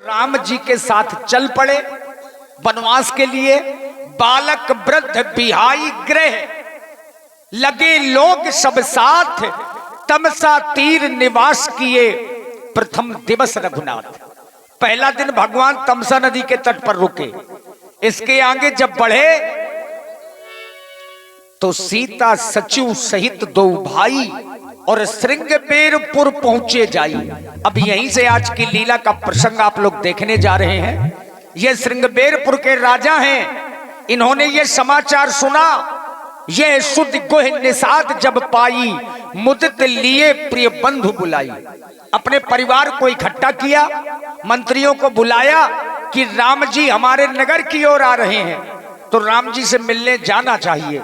राम जी के साथ चल पड़े वनवास के लिए। बालक वृद्ध बिहाई गृह, लगे लोग सब साथ, तमसा तीर निवास किए प्रथम दिवस रघुनाथ। पहला दिन भगवान तमसा नदी के तट पर रुके। इसके आगे जब बढ़े तो सीता सचिव सहित दो भाई और श्रृंगबेरपुर पहुंचे जाई। अब यहीं से आज की लीला का प्रसंग आप लोग देखने जा रहे हैं। ये श्रृंगबेरपुर के राजा हैं। इन्होंने ये समाचार सुना। यह शुद्ध गोह निषाद जब पाई, मुदित लिए प्रिय बंधु बुलाई। अपने परिवार को इकट्ठा किया, मंत्रियों को बुलाया कि राम जी हमारे नगर की ओर आ रहे हैं, तो राम जी से मिलने जाना चाहिए।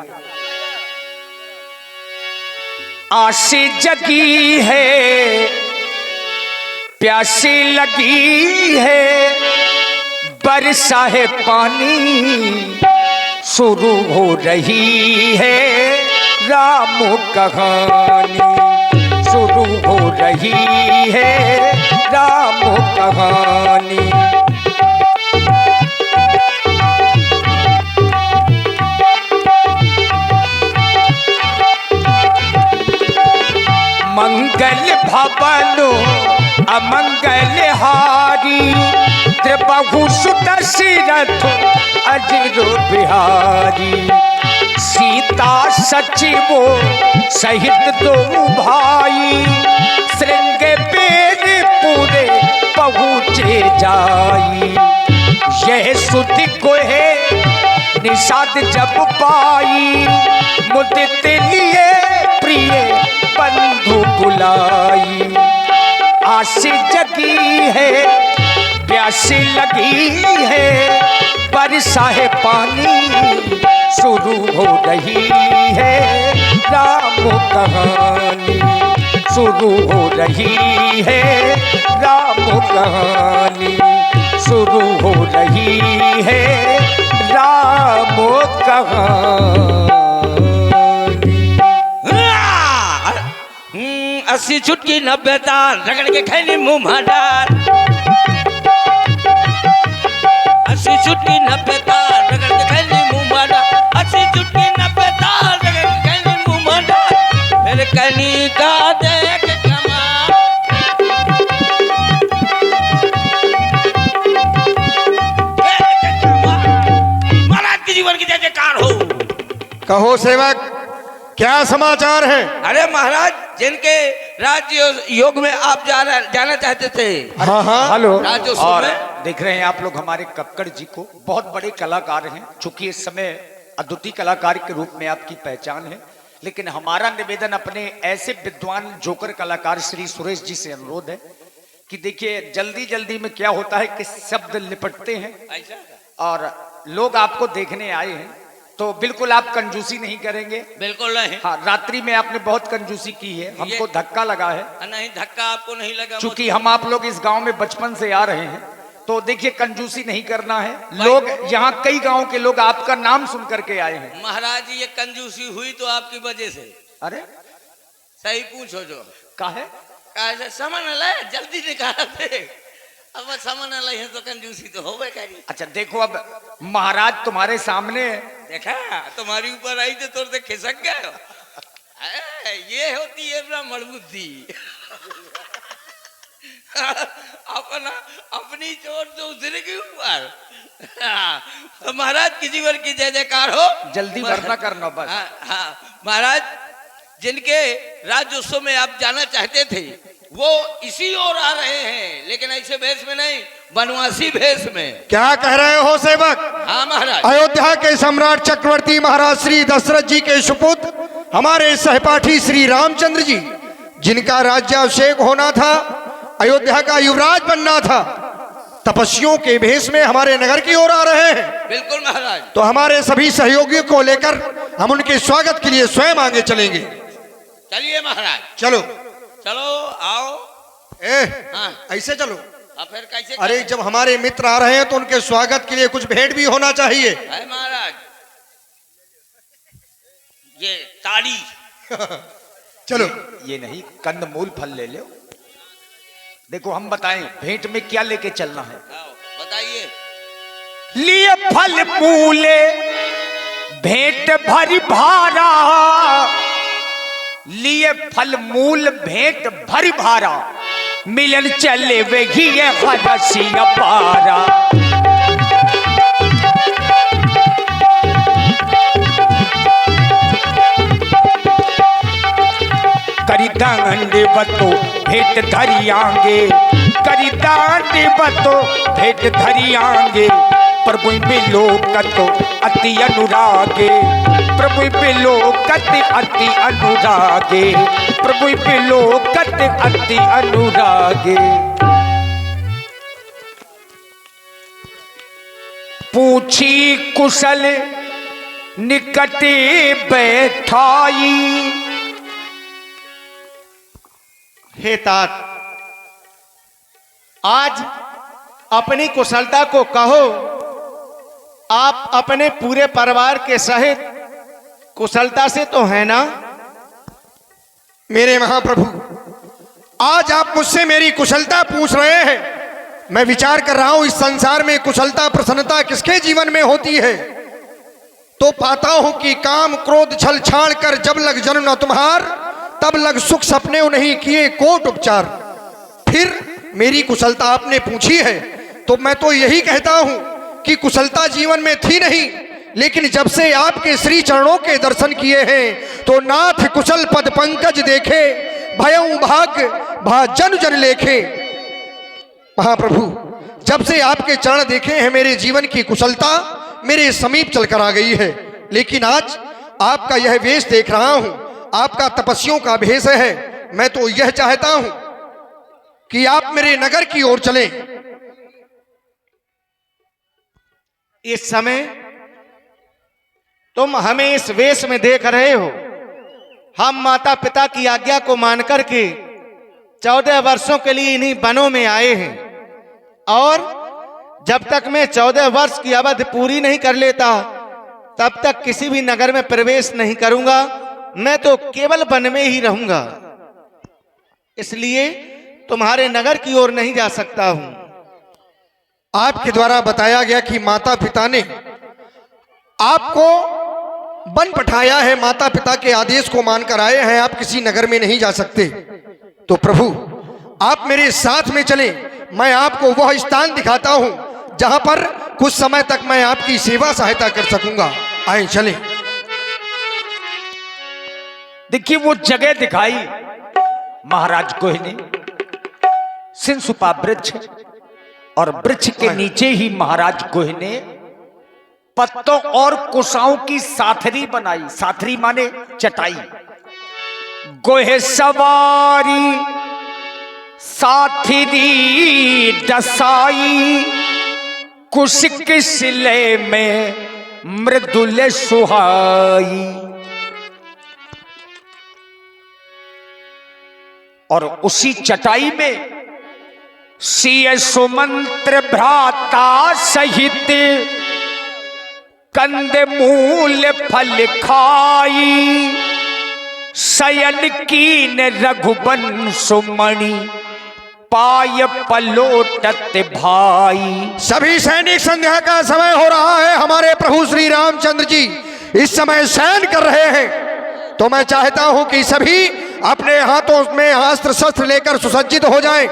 आशी जगी है, प्यासी लगी है, बरसा है पानी, शुरू हो रही है राम कहानी, शुरू हो रही है राम कहानी। मंगल भवन अमंगल हारी, त्रिबहु सुत दशरथ अजर बिहारी। सीता सचिव सहित दो भाई, श्रृंगबेरपुर पहुँचे जाई। यह सुधि गोह निषाद जब पाई, मुदित लिए प्रिय बंधु बुलाई। आशी जगी है, प्यासी लगी है, बरसा है पानी, शुरू हो रही है राम कहानी, शुरू हो रही है राम कहानी, शुरू हो रही है राम कहानी। 80 चुटकी 90 तार, रगड़ के खैली मुंह मार। 80 चुटकी 90 तार, रगड़ के खैली मुंह मार। 80 चुटकी 90 तार, रगड़ के खैली मुंह मार। फिर कनी का देख कमा, महाराज के जीवन की जय जयकार हो। कहो सेवक, क्या समाचार है? अरे महाराज, जिनके राज्य योग में आप जाना चाहते थे। हाँ हाँ, हेलो। और देख रहे हैं आप लोग हमारे कक्कड़ जी को, बहुत बड़े कलाकार हैं। चूंकि इस समय अद्वितीय कलाकार के रूप में आपकी पहचान है, लेकिन हमारा निवेदन अपने ऐसे विद्वान जोकर कलाकार श्री सुरेश जी से अनुरोध है कि देखिए, जल्दी जल्दी में क्या होता है कि शब्द लिपटते हैं और लोग आपको देखने आए हैं, तो बिल्कुल आप कंजूसी नहीं करेंगे। बिल्कुल नहीं। हाँ, रात्रि में आपने बहुत कंजूसी की है, हमको धक्का लगा है। नहीं, धक्का आपको नहीं लगा। चूंकि हम आप लोग इस गांव में बचपन से आ रहे हैं, तो देखिए कंजूसी नहीं करना है। लोग यहाँ कई गांव के लोग आपका नाम सुन करके आए हैं। महाराज, ये कंजूसी हुई तो आपकी वजह से। अरे सही पूछो जो काहे? सामान लाए, जल्दी निकाल दे। अब सामान लाए हैं तो कंजूसी तो होवे करी। अच्छा देखो, अब महाराज तुम्हारे सामने, देखा तुम्हारी ऊपर आई तो तुरंत खिसक गए। ये होती है ब्राह्मण बुद्धि। अपना अपनी चोट तो दूसरे के ऊपर। तो महाराज की जीवन की जय जयकार हो। जल्दी वरना करना बस। हाँ महाराज, जिनके राज्योत्सव में आप जाना चाहते थे वो इसी ओर आ रहे हैं, लेकिन ऐसे भेष में नहीं, बनवासी भेष में। क्या कह रहे हो सेवक? हाँ महाराज। अयोध्या के सम्राट चक्रवर्ती महाराज श्री दशरथ जी के सुपुत्र, हमारे सहपाठी श्री रामचंद्र जी, जिनका राज्याभिषेक होना था, अयोध्या का युवराज बनना था, तपस्वियों के भेष में हमारे नगर की ओर आ रहे हैं। बिल्कुल महाराज। तो हमारे सभी सहयोगियों को लेकर हम उनके स्वागत के लिए स्वयं आगे चलेंगे। चलिए महाराज। चलो चलो आओ। हाँ। ऐसे चलो। अब फिर कैसे? अरे जब हमारे मित्र आ रहे हैं तो उनके स्वागत के लिए कुछ भेंट भी होना चाहिए। है महाराज, ये ताली। चलो। ये नहीं, कंदमूल फल ले लो। देखो हम बताएं भेंट में क्या लेके चलना है। बताइए। लिए फल मूले भेंट भरी भारा, लिए फल मूल भेंट भरी भारा, मिलन चले वही है हरसिया पारा। करी दांडे बतो भेंट धरी आंगे, करी दांडे बतो भेंट धरी आंगे, प्रभु बिलोकत अति अनुरागे, प्रभु बिलोकत अति अनुरागे, प्रभु बिलोकत अति अनुरागे। पूछी कुशल निकटे बैठाई, हे तात, आज अपनी कुशलता को कहो। आप अपने पूरे परिवार के सहित कुशलता से तो है ना? मेरे महाप्रभु, आज आप मुझसे मेरी कुशलता पूछ रहे हैं। मैं विचार कर रहा हूं इस संसार में कुशलता प्रसन्नता किसके जीवन में होती है, तो पाता हूं कि काम क्रोध छल छाड़ कर जब लग जन्म न तुम्हार, तब लग सुख सपने उन्हीं किए कोट उपचार। फिर मेरी कुशलता आपने पूछी है तो मैं तो यही कहता हूं कि कुशलता जीवन में थी नहीं, लेकिन जब से आपके श्री चरणों के दर्शन किए हैं तो नाथ कुशल पद पंकज देखे, भयउ भाग्य भा जन जन लेखे। महाप्रभु, जब से आपके चरण देखे हैं मेरे जीवन की कुशलता मेरे समीप चलकर आ गई है। लेकिन आज आपका यह वेश देख रहा हूं, आपका तपस्वियों का भेष है। मैं तो यह चाहता हूं कि आप मेरे नगर की ओर चलें। इस समय तुम हमें इस वेश में देख रहे हो। हम माता पिता की आज्ञा को मानकर के 14 वर्षों के लिए इन्हीं वनों में आए हैं, और जब तक मैं 14 वर्ष की अवधि पूरी नहीं कर लेता तब तक किसी भी नगर में प्रवेश नहीं करूंगा। मैं तो केवल वन में ही रहूंगा, इसलिए तुम्हारे नगर की ओर नहीं जा सकता हूं। आपके द्वारा बताया गया कि माता पिता ने आपको वन पठाया है, माता पिता के आदेश को मानकर आए हैं, आप किसी नगर में नहीं जा सकते। तो प्रभु, आप मेरे साथ में चलें, मैं आपको वह स्थान दिखाता हूं जहां पर कुछ समय तक मैं आपकी सेवा सहायता कर सकूंगा। आए चलें। देखिए वो जगह दिखाई महाराज गोह ने, सिंसुपा वृक्ष, और वृक्ष के नीचे ही महाराज गोह ने पत्तों और कुशाओं की साथरी बनाई। साथरी माने चटाई। गोह सवारी साथरी डसाई, कुश के सिले में मृदुल सुहाई। और उसी चटाई में सिय सुमंत्र भ्राता सहित कंद मूल फल खाई, शयन कीन रघुबन सुमणि पाय पलोटत भाई। सभी सैनिक संध्या का समय हो रहा है। हमारे प्रभु श्री रामचंद्र जी इस समय शयन कर रहे हैं, तो मैं चाहता हूं कि सभी अपने हाथों में अस्त्र शस्त्र लेकर सुसज्जित हो जाएं,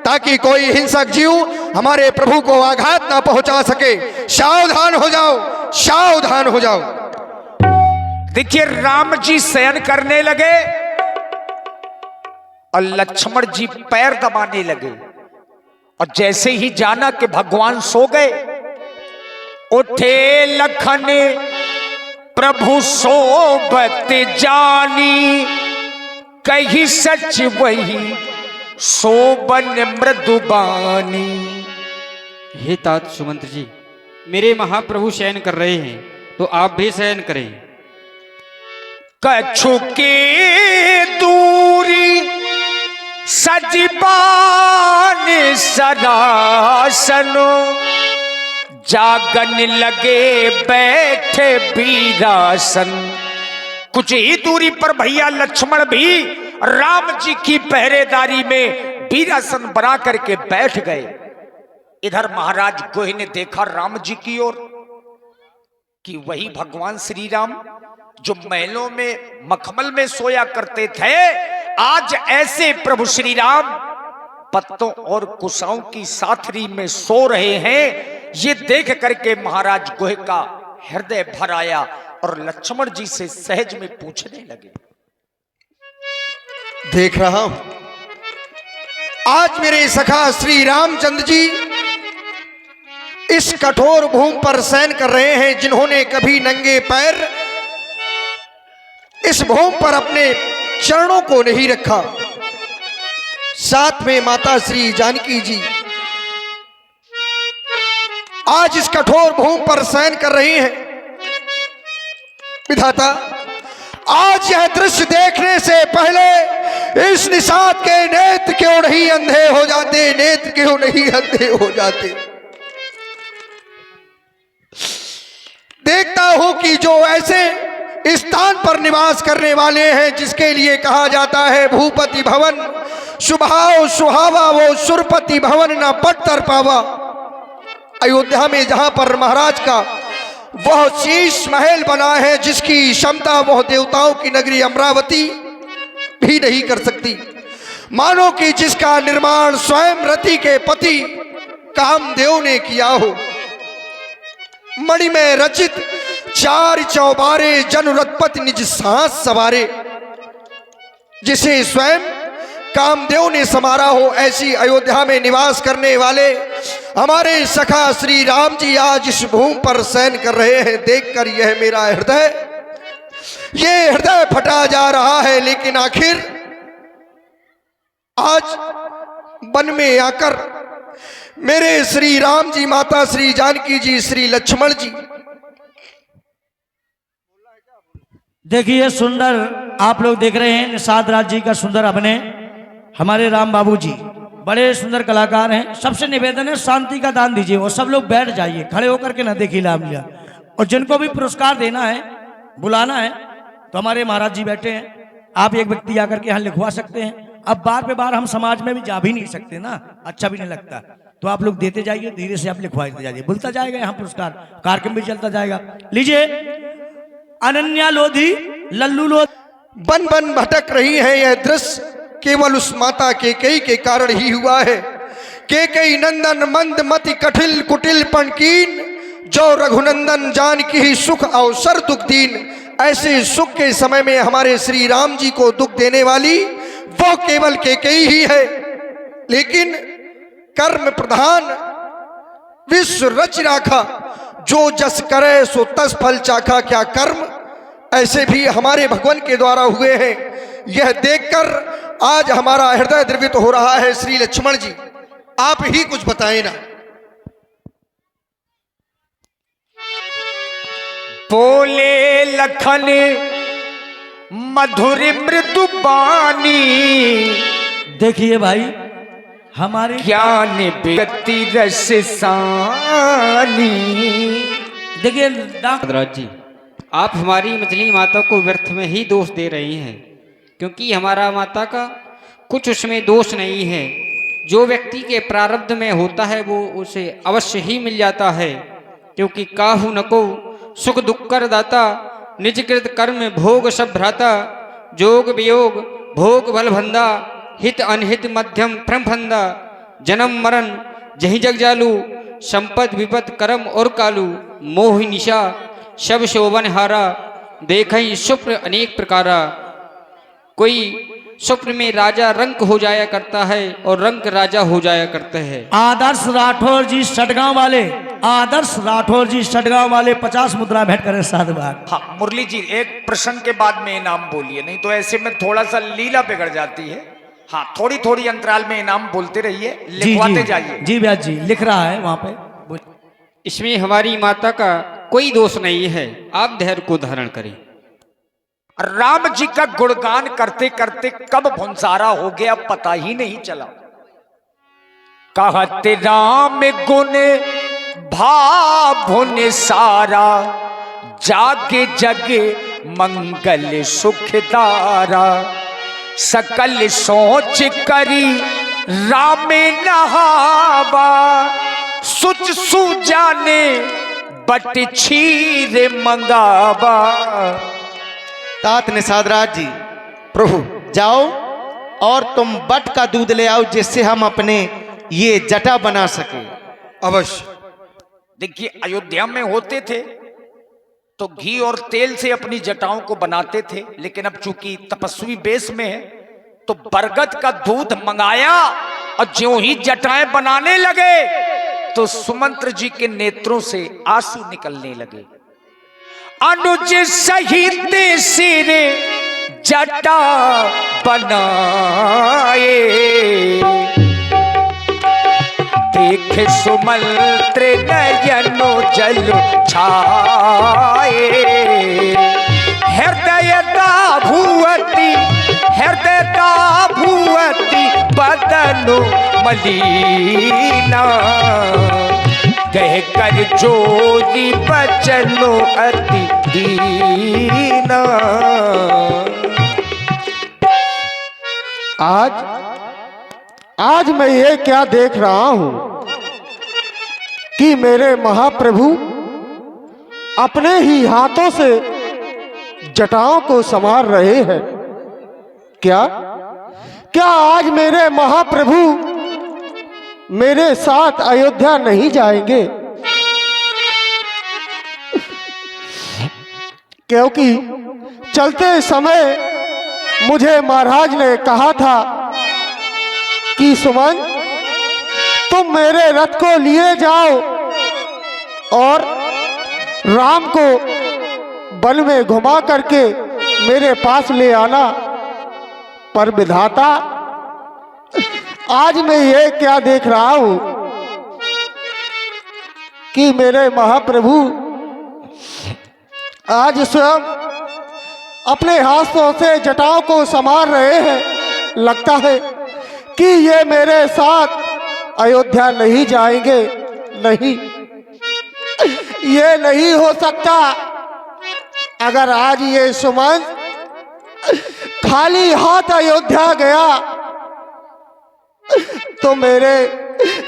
ताकि कोई हिंसक जीव हमारे प्रभु को आघात ना पहुंचा सके। सावधान हो जाओ, सावधान हो जाओ। देखिए राम जी शयन करने लगे और लक्ष्मण जी पैर दबाने लगे, और जैसे ही जाना कि भगवान सो गए, उठे लखन प्रभु सोबत जानी, कही सच वही सोबन मृदुबानी। हे तात सुमंत्र जी, मेरे महाप्रभु शयन कर रहे हैं, तो आप भी शयन करें। कछु के दूरी सजबान सरासनो, जागन लगे बैठे वीरासन। कुछ ही दूरी पर भैया लक्ष्मण भी राम जी की पहरेदारी में वीरासन बना करके बैठ गए। इधर महाराज गोहे ने देखा राम जी की ओर कि वही भगवान श्री राम जो महलों में मखमल में सोया करते थे, आज ऐसे प्रभु श्री राम पत्तों और कुशाओं की साथरी में सो रहे हैं। ये देख करके महाराज गोहे का हृदय भर आया और लक्ष्मण जी से सहज में पूछने लगे, देख रहा हूं आज मेरे सखा श्री रामचंद्र जी इस कठोर भूमि पर शयन कर रहे हैं, जिन्होंने कभी नंगे पैर इस भूमि पर अपने चरणों को नहीं रखा। साथ में माता श्री जानकी जी आज इस कठोर भूमि पर शयन कर रही हैं। विधाता, आज यह दृश्य देखने से पहले इस निषाद के नेत्र क्यों नहीं अंधे हो जाते, नेत्र क्यों नहीं अंधे हो जाते। देखता हूं कि जो ऐसे स्थान पर निवास करने वाले हैं जिसके लिए कहा जाता है भूपति भवन, सुभाव सुहावा वो सुरपति भवन न पट तर पावा। अयोध्या में जहां पर महाराज का वह शीश महल बना है जिसकी क्षमता वह देवताओं की नगरी अमरावती भी नहीं कर सकती, मानो कि जिसका निर्माण स्वयं रति के पति कामदेव ने किया हो। मणि में रचित चार चौबारे जनुरतपति निज सांस सवारे, जिसे स्वयं कामदेव ने समारा हो, ऐसी अयोध्या में निवास करने वाले हमारे सखा श्री राम जी आज इस भूमि पर शयन कर रहे हैं। देखकर यह मेरा हृदय फटा जा रहा है। लेकिन आखिर आज वन में आकर मेरे श्री राम जी, माता श्री जानकी जी, श्री लक्ष्मण जी, देखिए सुंदर आप लोग देख रहे हैं निषाद राज जी का सुंदर अभिनय। हमारे राम बाबू जी बड़े सुंदर कलाकार हैं। सबसे निवेदन है शांति का दान दीजिए और सब लोग बैठ जाइए, खड़े होकर के ना देखिए रामलीला। और जिनको भी पुरस्कार देना है, बुलाना है, तो हमारे महाराज जी बैठे हैं। आप एक व्यक्ति आकर के यहाँ लिखवा सकते हैं। अब बार पे बार हम समाज में भी जा भी नहीं सकते ना, अच्छा भी नहीं लगता, तो आप लोग देते जाइए, धीरे से आप लिखवाते जाइए, बुलता जाएगा यहाँ पुरस्कार, कार्यक्रम भी चलता जाएगा। लीजिए अनन्या लोधी, लल्लू लोधी। बन बन भटक रही है यह दृश्य केवल उस माता केकई के कारण ही हुआ है। केकई नंदन मंद मति कठिल कुटिल पणकीन, जो रघुनंदन जानकी ही सुख अवसर दुख दीन। ऐसे सुख के समय में हमारे श्री राम जी को दुख देने वाली वो केवल केकई ही है। लेकिन कर्म प्रधान विश्व रच राखा, जो जस करे सो तस फल चाखा। क्या कर्म ऐसे भी हमारे भगवान के द्वारा हुए हैं, यह देखकर आज हमारा हृदय द्रवित हो रहा है। श्री लक्ष्मण जी, आप ही कुछ बताएं ना। बोले लखन मधुर मृदु बानी, देखिए भाई हमारे ज्ञान व्यक्ति रस सानी। देखिए राज जी, आप हमारी मछली माता को व्यर्थ में ही दोष दे रही हैं, क्योंकि हमारा माता का कुछ उसमें दोष नहीं है। जो व्यक्ति के प्रारब्ध में होता है वो उसे अवश्य ही मिल जाता है, क्योंकि काहू न को सुख दुख कर दाता, निजकृत कर्म भोग सब भ्राता। जोग वियोग भोग बल भंदा, हित अनहित मध्यम भ्रम फंदा। जन्म मरण जही जग जालू, संपद विपद कर्म और कालू। मोह निशा शब शोभन हारा, देखई स्वप्न अनेक प्रकारा। कोई स्वप्न में राजा रंक हो जाया करता है और रंक राजा हो जाया करते हैं। आदर्श राठौर जी सटगांव वाले, आदर्श राठौर जी सटगांव वाले 50 मुद्रा भेंट करें साधुवाद। हाँ मुरली जी, एक प्रश्न के बाद में इनाम बोलिए, नहीं तो ऐसे में थोड़ा सा लीला बिगड़ जाती है। हाँ थोड़ी थोड़ी अंतराल में इनाम बोलते रहिए, लिखवाते जाइए। जी व्यास जी लिख रहा है वहां पे। इसमें हमारी माता का कोई दोष नहीं है, आप धैर्य को धारण करें। राम जी का गुणगान करते करते कब भुंसारा हो गया पता ही नहीं चला। कहते राम गुण भाभुन सारा, जागे जगे मंगल सुखदारा। सकल सोच करी रामे नहावा सुच सुजाने बट छीर मंगावा। तात निषाद राज जी, प्रभु जाओ और तुम बट का दूध ले आओ जिससे हम अपने ये जटा बना सके। अवश्य। देखिए, अयोध्या में होते थे तो घी और तेल से अपनी जटाओं को बनाते थे, लेकिन अब चूंकि तपस्वी बेस में है तो बरगद का दूध मंगाया और ज्यों ही जटाएं बनाने लगे तो सुमंत्र जी के नेत्रों से आंसू निकलने लगे। अनुज सहित सिर जटा बनाए, देख सुमंत्र नयनो जल छाए। हृदयता भूवती बदनो मलीना, कह कर जोरी बचनो अति दीना। आज मैं ये क्या देख रहा हूं कि मेरे महाप्रभु अपने ही हाथों से जटाओं को संवार रहे हैं। क्या आज मेरे महाप्रभु मेरे साथ अयोध्या नहीं जाएंगे? क्योंकि चलते समय मुझे महाराज ने कहा था कि सुमन, तुम मेरे रथ को लिए जाओ और राम को वन में घुमा करके मेरे पास ले आना। पर विधाता, आज मैं ये क्या देख रहा हूं कि मेरे महाप्रभु आज स्वयं अपने हाथों से जटाओं को संभाल रहे हैं। लगता है कि ये मेरे साथ अयोध्या नहीं जाएंगे। नहीं, ये नहीं हो सकता। अगर आज ये सुमन खाली हाथ अयोध्या गया तो मेरे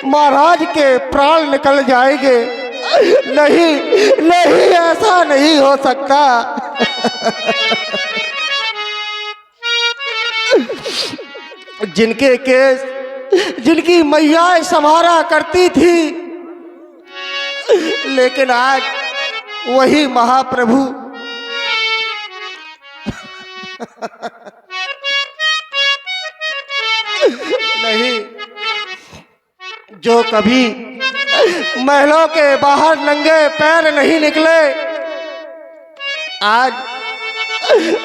महाराज के प्राण निकल जाएंगे। नहीं नहीं, ऐसा नहीं हो सकता। जिनके केस, जिनकी मैया संवारा करती थी, लेकिन आज वही महाप्रभु नहीं, जो कभी महलों के बाहर नंगे पैर नहीं निकले,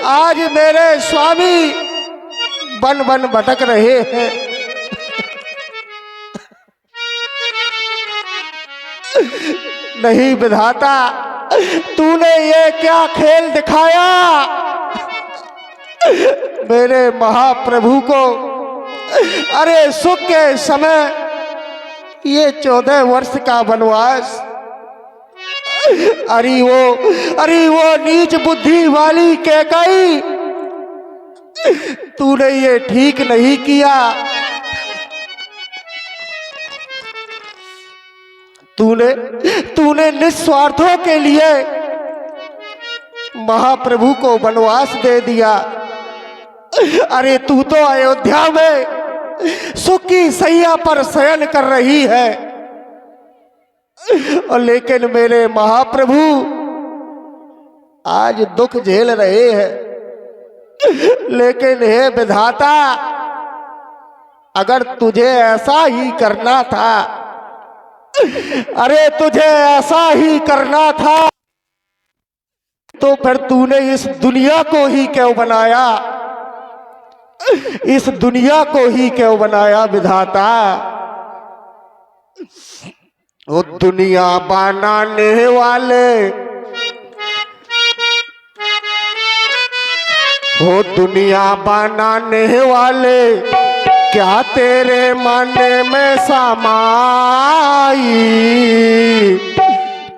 आज मेरे स्वामी बन बन भटक रहे हैं। नहीं विधाता, तूने ये क्या खेल दिखाया? मेरे महाप्रभु को अरे सुख के समय ये 14 वर्ष का वनवास, अरे वो नीच बुद्धि वाली कैकेयी, तूने ये ठीक नहीं किया। तूने निस्वार्थों के लिए महाप्रभु को वनवास दे दिया। अरे तू तो अयोध्या में सुख की सैया पर शयन कर रही है, और लेकिन मेरे महाप्रभु आज दुख झेल रहे हैं। लेकिन हे विधाता, अगर तुझे ऐसा ही करना था, अरे तुझे ऐसा ही करना था, तो फिर तूने इस दुनिया को ही क्यों बनाया? इस दुनिया को ही क्यों बनाया विधाता? वो दुनिया बनाने वाले, वो दुनिया बनाने वाले क्या तेरे मन में समाई?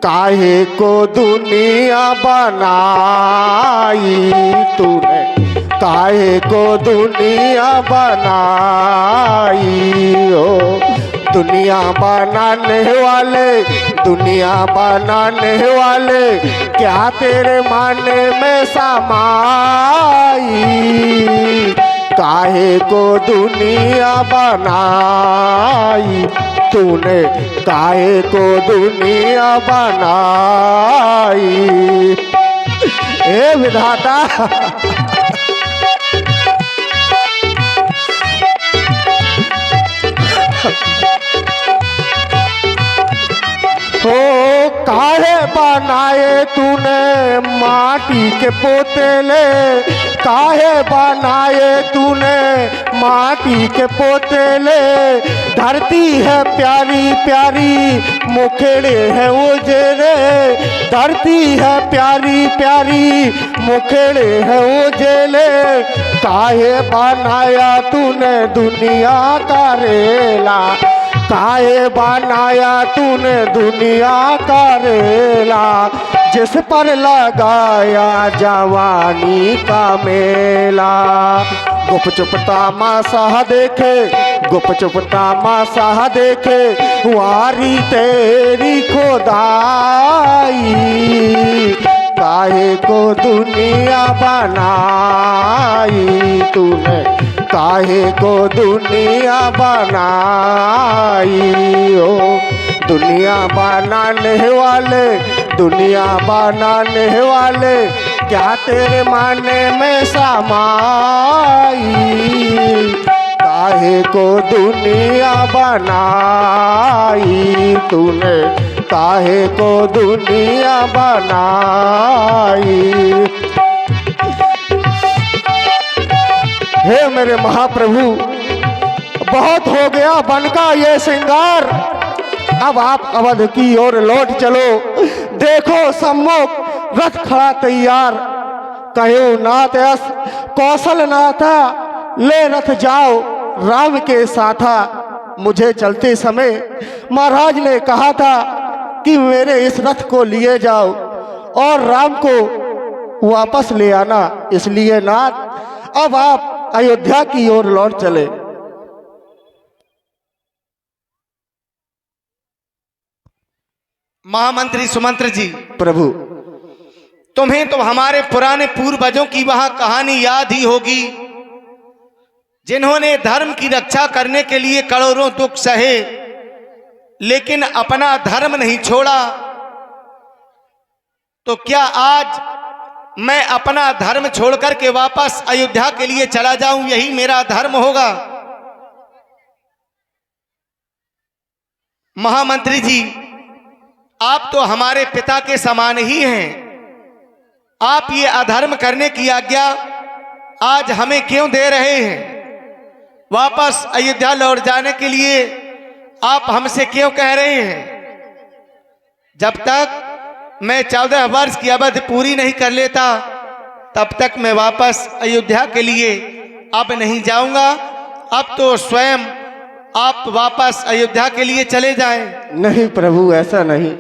काहे को दुनिया बनाई तूने, काहे को दुनिया बनाई हो। दुनिया बनाने वाले क्या तेरे माने में समाई। काहे को दुनिया बनाई तूने, काहे को दुनिया बनाई। हे विधाता हो, काहे बनाए तूने माटी के पोतेले। काहे बनाए तूने माटी के पोतेले। धरती है प्यारी प्यारी मुखेड़े है उजरे। धरती है प्यारी प्यारी मुखेड़े है उजले। काहे बनाया तूने दुनिया का रेला। काहे बनाया तूने दुनिया का रेला। जिस पर लगाया जवानी का मेला। गुप चुप तमाशा देखे, गुप चुप तमाशा देखे वारी तेरी खुदाई। काहे को दुनिया बनाई तूने, काहे को दुनिया बनाई हो। दुनिया बनाने वाले क्या तेरे माने में समाई। काहे को दुनिया बनाई तूने, काहे को दुनिया बनाई। हे मेरे महाप्रभु, बहुत हो गया बन का ये श्रृंगार। अब आप अवध की ओर लौट चलो। देखो सम्मुख रथ खड़ा तैयार। कहो नाथ यश कौशल नाथा, ले रथ जाओ राम के साथा। मुझे चलते समय महाराज ने कहा था कि मेरे इस रथ को लिए जाओ और राम को वापस ले आना। इसलिए नाथ अब आप अयोध्या की ओर लौट चले। महामंत्री सुमंत्र जी, प्रभु तुम्हें तो हमारे पुराने पूर्वजों की वह कहानी याद ही होगी, जिन्होंने धर्म की रक्षा करने के लिए करोड़ों दुख सहे लेकिन अपना धर्म नहीं छोड़ा। तो क्या आज मैं अपना धर्म छोड़कर के वापस अयोध्या के लिए चला जाऊं, यही मेरा धर्म होगा? महामंत्री जी, आप तो हमारे पिता के समान ही हैं। आप ये अधर्म करने की आज्ञा आज हमें क्यों दे रहे हैं? वापस अयोध्या लौट जाने के लिए आप हमसे क्यों कह रहे हैं? जब तक मैं 14 वर्ष की अवधि पूरी नहीं कर लेता तब तक मैं वापस अयोध्या के लिए अब नहीं जाऊंगा। अब तो स्वयं आप वापस अयोध्या के लिए चले जाएं। नहीं प्रभु, ऐसा नहीं।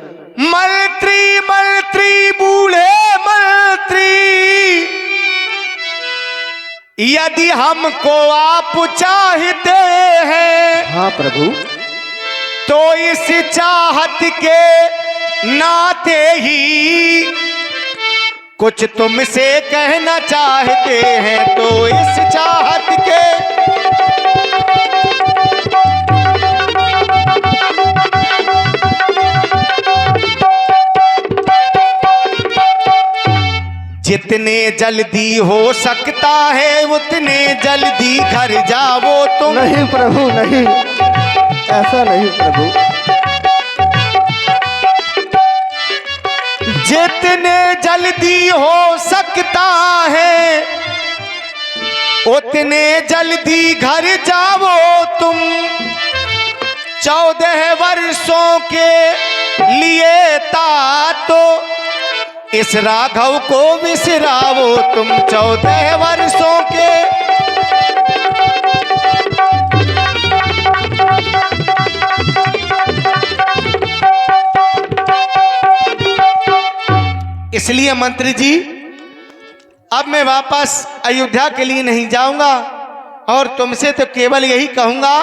मंत्री मंत्री बूढ़े मंत्री, यदि हमको आप चाहते हैं हाँ प्रभु, तो इस चाहत के नाते ही कुछ तुमसे कहना चाहते हैं। तो इस चाहत के जितने जल्दी हो सकता है उतने जल्दी घर जाओ तुम। नहीं प्रभु, नहीं, ऐसा नहीं प्रभु। जितने जल्दी हो सकता है उतने जल्दी घर जाओ तुम। 14 वर्षों के लिए तो इस राघव को विसराओ तुम। 14 वर्षों के इसलिए मंत्री जी, अब मैं वापस अयोध्या के लिए नहीं जाऊंगा और तुमसे तो केवल यही कहूंगा,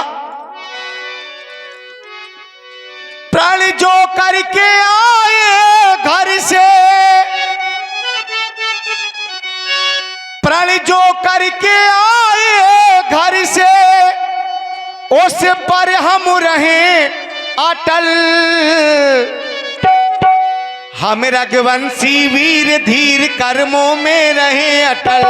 प्राण जो करके आए घर से, प्राण जो करके आए घर से, उस पर हम रहे अटल। हम रघुवंशी वीर धीर कर्मों में रहे अटल।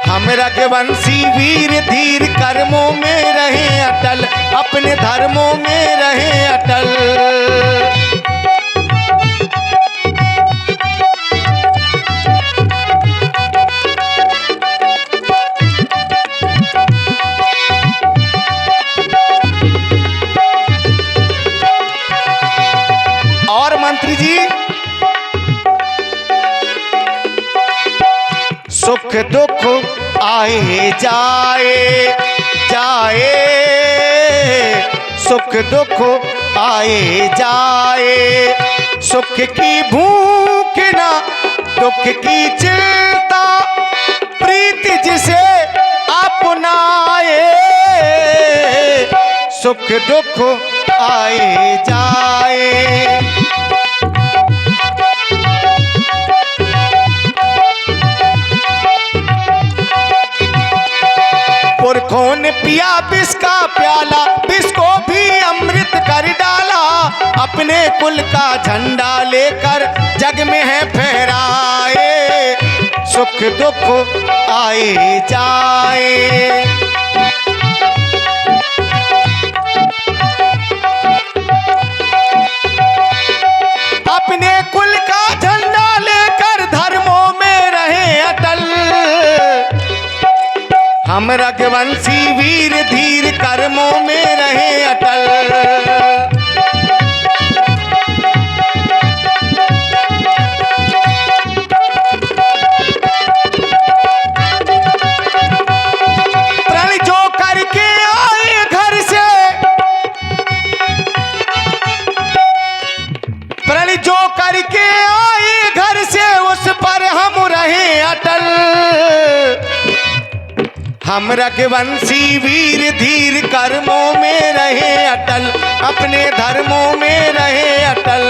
हम रघुवंशी वीर धीर कर्मों में रहे अटल, अपने धर्मों में रहे अटल। और मंत्री जी, सुख दुख आए जाए जाए, सुख दुख आए जाए, सुख की भूख ना दुख की चिंता, प्रीति जिसे अपनाए, सुख दुख आए जाए। पुरखों ने पिया विष का प्याला, विष को भी अमृत कर डाला, अपने कुल का झंडा लेकर जग में है फहराए, सुख दुख आए जाए। अपने कुल का झंडा लेकर धर्मों में रहे अटल। हम रघुवंशी वीर धीर कर्मों में रहे अटल। प्रण जो करके आए घर से, प्रण जो करके आए घर से, उस पर हम रहे अटल। हम रघुवंशी वीर धीर कर्मों में रहे अटल, अपने धर्मों में रहे अटल।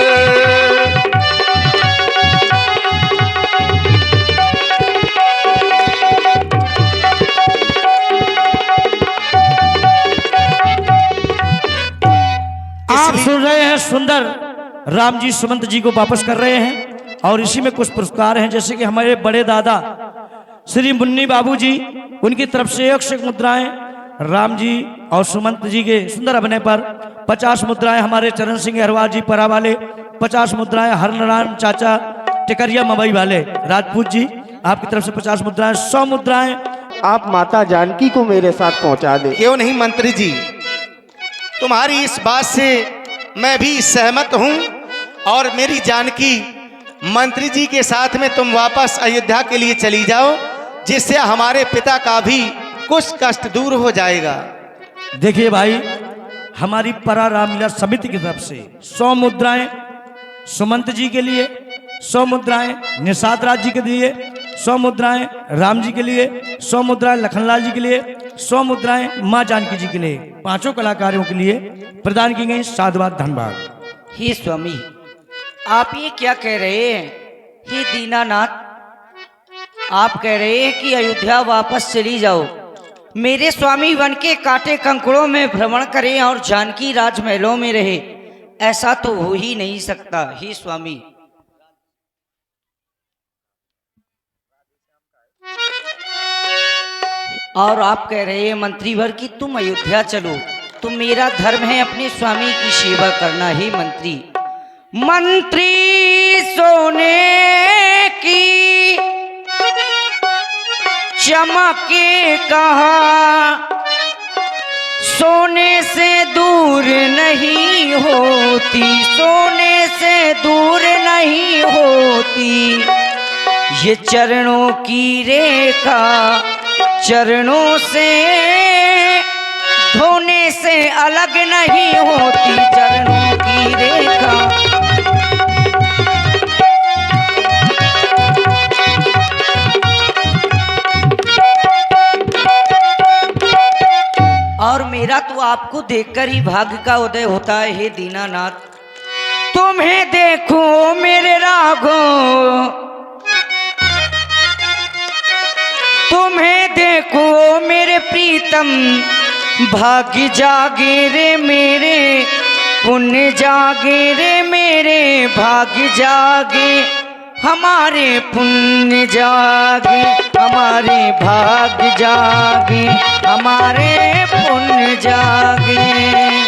आप सुन रहे हैं सुंदर राम जी सुमंत जी को वापस कर रहे हैं, और इसी में कुछ पुरस्कार हैं, जैसे कि हमारे बड़े दादा श्री मुन्नी बाबू जी, उनकी तरफ से 101 मुद्राएं राम जी और सुमंत जी के सुंदर अभिनय पर, 50 मुद्राएं हमारे चरण सिंह अहरवाल जी परा वाले, 50 मुद्राएं हरनारायण चाचा टिकरिया मवई वाले राजपूत जी, आपकी तरफ से 50 मुद्राएं, 100 मुद्राएं आप माता जानकी को मेरे साथ पहुंचा दे। क्यों नहीं मंत्री जी, तुम्हारी इस बात से मैं भी सहमत हूं, और मेरी जानकी मंत्री जी के साथ में तुम वापस अयोध्या के लिए चली जाओ, जिससे हमारे पिता का भी कुछ कष्ट दूर हो जाएगा। देखिए भाई, हमारी परा रामलीला समिति की तरफ से 100 मुद्राएं सुमंत जी के लिए, 100 मुद्राएं निषाद राज जी के लिए, 100 मुद्राएं राम जी के लिए, 100 मुद्राएं लखनलाल जी के लिए, 100 मुद्राएं माँ जानकी जी के लिए, पांचों कलाकारों के लिए प्रदान की गई। साधुवाद धन्यवाद। हे स्वामी, आप ये क्या कह रहे हैं? हे दीनानाथ, आप कह रहे हैं कि अयोध्या वापस चली जाओ, मेरे स्वामी वन के कांटे कंकड़ों में भ्रमण करें और जानकी राजमहलों में रहे, ऐसा तो हो ही नहीं सकता। हे स्वामी, और आप कह रहे हैं मंत्रीवर कि तुम अयोध्या चलो, तो मेरा धर्म है अपने स्वामी की सेवा करना। ही मंत्री, मंत्री सोने की चमके कहा, सोने से दूर नहीं होती, सोने से दूर नहीं होती, ये चरणों की रेखा चरणों से धोने से अलग नहीं होती चरणों की रेखा। और मेरा तो आपको देखकर ही भाग्य का उदय होता है। हे दीनानाथ, तुम्हें देखो मेरे राघो, तुम्हें देखो मेरे प्रीतम, भाग्य जागे रे मेरे, पुण्य जागे रे मेरे, भाग्य जागे हमारे, पुण्य जागे हमारे, भाग्य जागे हमारे, पुण्य जागे।